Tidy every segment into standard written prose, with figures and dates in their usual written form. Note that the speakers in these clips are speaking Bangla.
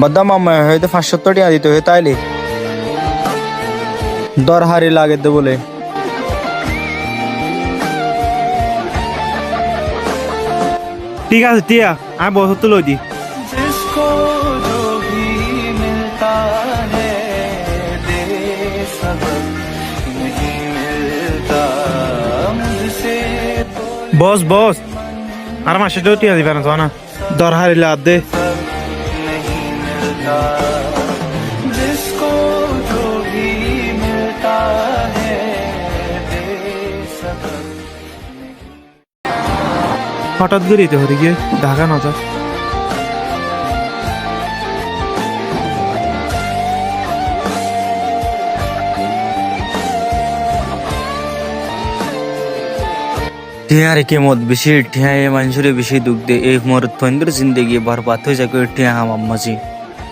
মদ্দা মামা হয়তো 570 টাকা দিতে হয় তাইলে দর হারি লাগে দে বলে ঠিক আছে টিয়া আমি বছর তো লই দি বস বস আর মাসে তো টিয়া দিবে না তো না দর হারিলে আর দে হঠাৎ গড়িতে হরে গিয়ে ঢাকা না যায় টিয়ার কেমত বেশি টিয়ায় মানুষের বেশি দুঃখ দে এই মরত ফন্দের জিন্দগি বরবাদ হয়ে যাবে টিয়া আমার মাঝে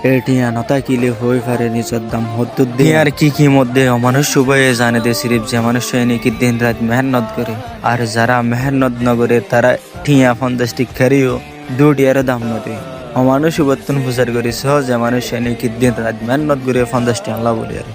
এই টিয়া নতা কিলে হয়ে পারে নিজের দাম হতো টিয়ার কি মধ্যে মানুষ সবাই জানে দে সিরিফ যে মানুষ নাকি দিন রাত মেহনত করে আর যারা মেহনত না করে তারা টিয়া 50 টি খারিও 2 টিয়ার দাম না দেয় মানুষ বর্তন প্রচার করে সহজ যে মানুষ নাকি দিন রাত মেহনত করে 50 টি আল্লাহ বলে আর